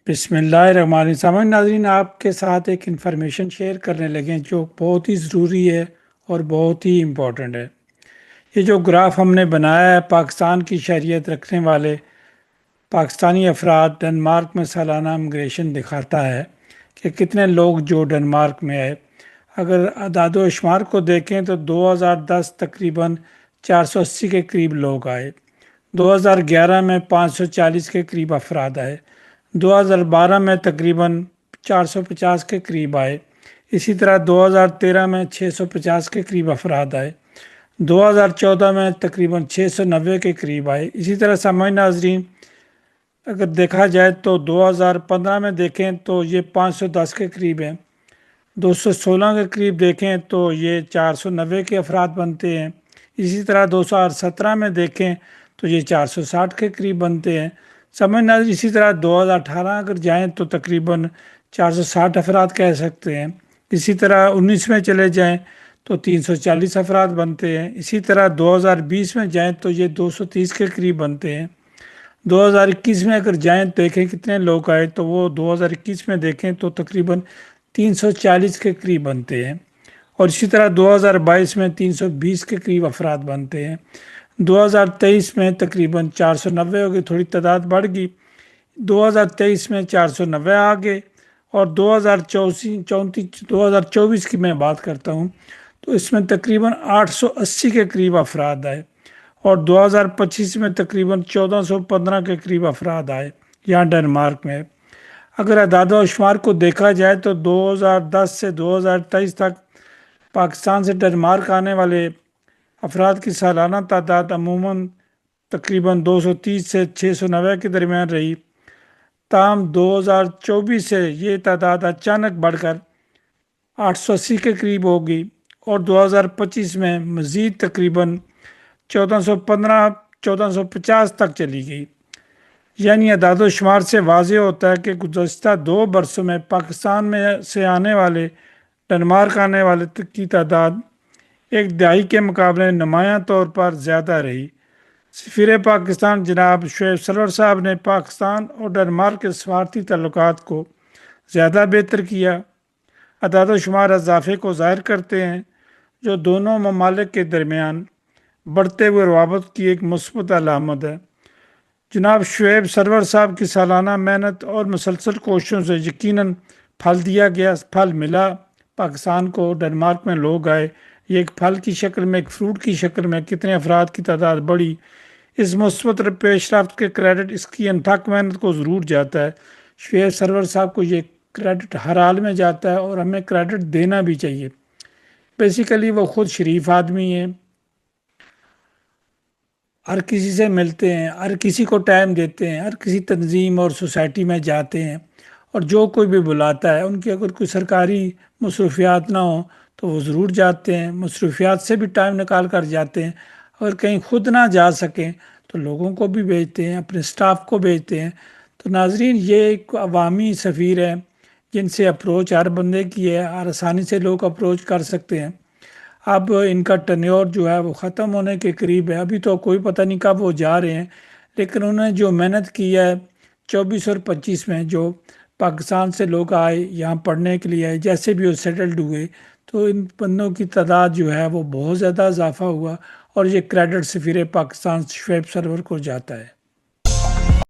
بسم اللہ الرحمن الرحیم۔ سامعین ناظرین، آپ کے ساتھ ایک انفارمیشن شیئر کرنے لگے ہیں جو بہت ہی ضروری ہے اور بہت ہی امپورٹنٹ ہے۔ یہ جو گراف ہم نے بنایا ہے پاکستان کی شہریت رکھنے والے پاکستانی افراد ڈنمارک میں سالانہ امیگریشن دکھاتا ہے کہ کتنے لوگ جو ڈنمارک میں آئے۔ اگر اعداد و شمار کو دیکھیں تو 2010 تقریباً 480 کے قریب لوگ آئے، 2011 میں 540 کے قریب افراد آئے، 2012 میں تقریباً 450 کے قریب آئے، اسی طرح 2013 میں 650 کے قریب افراد آئے، 2014 میں تقریباً 690 کے قریب آئے۔ اسی طرح سامعین ناظرین، اگر دیکھا جائے تو 2015 میں دیکھیں تو یہ 510 کے قریب ہیں، 216 کے قریب دیکھیں تو یہ 490 کے افراد بنتے ہیں، اسی طرح 2017 میں دیکھیں تو یہ 460 کے قریب بنتے ہیں۔ سامعین ناظرین، اسی طرح 2018 اگر جائیں تو تقریباً 460 افراد کہہ سکتے ہیں، اسی طرح 19 میں چلے جائیں تو 340 افراد بنتے ہیں، اسی طرح 2020 میں جائیں تو یہ 230 کے قریب بنتے ہیں، 2021 میں اگر جائیں دیکھیں کتنے لوگ آئے تو وہ 2021 میں دیکھیں تو تقریباً 340 کے قریب بنتے ہیں، اور اسی طرح 2022 میں 320 کے قریب افراد بنتے ہیں، 2023 میں تقریباً 490 ہو گئی، تھوڑی تعداد بڑھ گئی، 2023 میں 490 آ گئے، اور 2024 کی میں بات کرتا ہوں تو اس میں تقریباً 880 کے قریب افراد آئے، اور 2025 میں تقریباً 1415 کے قریب افراد آئے یہاں ڈنمارک میں۔ اگر اعداد و شمار کو دیکھا جائے تو 2010 سے 2023 تک پاکستان سے ڈنمارک آنے والے افراد کی سالانہ تعداد عموماً تقریباً 230 سے 690 کے درمیان رہی، تاہم 2024 سے یہ تعداد اچانک بڑھ کر 880 کے قریب ہوگی، اور 2025 میں مزید تقریباً 1450 تک چلی گئی۔ یعنی اعداد و شمار سے واضح ہوتا ہے کہ گزشتہ 2 برسوں میں پاکستان میں سے آنے والے ڈنمارک آنے والے کی تعداد ایک دہائی کے مقابلے نمایاں طور پر زیادہ رہی۔ سفیر پاکستان جناب شعیب سرور صاحب نے پاکستان اور ڈنمارک کے سفارتی تعلقات کو زیادہ بہتر کیا۔ اعداد و شمار اضافے کو ظاہر کرتے ہیں جو دونوں ممالک کے درمیان بڑھتے ہوئے روابط کی ایک مثبت علامت ہے۔ جناب شعیب سرور صاحب کی سالانہ محنت اور مسلسل کوششوں سے یقیناً پھل ملا۔ پاکستان کو ڈنمارک میں لوگ آئے، یہ ایک پھل کی شکل میں، ایک فروٹ کی شکل میں، کتنے افراد کی تعداد بڑھی، اس مثبت پیش رفت کے کریڈٹ اس کی انتھک محنت کو ضرور جاتا ہے۔ شعیب سرور صاحب کو یہ کریڈٹ ہر حال میں جاتا ہے اور ہمیں کریڈٹ دینا بھی چاہیے۔ بیسیکلی وہ خود شریف آدمی ہیں، ہر کسی سے ملتے ہیں، ہر کسی کو ٹائم دیتے ہیں، ہر کسی تنظیم اور سوسائٹی میں جاتے ہیں، اور جو کوئی بھی بلاتا ہے ان کی اگر کوئی سرکاری مصروفیات نہ ہو تو وہ ضرور جاتے ہیں، مصروفیات سے بھی ٹائم نکال کر جاتے ہیں۔ اگر کہیں خود نہ جا سکیں تو لوگوں کو بھی بھیجتے ہیں، اپنے سٹاف کو بھیجتے ہیں۔ تو ناظرین، یہ ایک عوامی سفیر ہے جن سے اپروچ ہر بندے کی ہے، ہر آسانی سے لوگ اپروچ کر سکتے ہیں۔ اب ان کا ٹینیور جو ہے وہ ختم ہونے کے قریب ہے، ابھی تو کوئی پتہ نہیں کب وہ جا رہے ہیں، لیکن انہوں نے جو محنت کی ہے 24 اور 25 میں، جو پاکستان سے لوگ آئے یہاں پڑھنے کے لیے آئے، جیسے بھی وہ سیٹلڈ ہوئے، تو ان بندوں کی تعداد جو ہے وہ بہت زیادہ اضافہ ہوا، اور یہ کریڈٹ سفیر پاکستان شعیب سرور کو جاتا ہے۔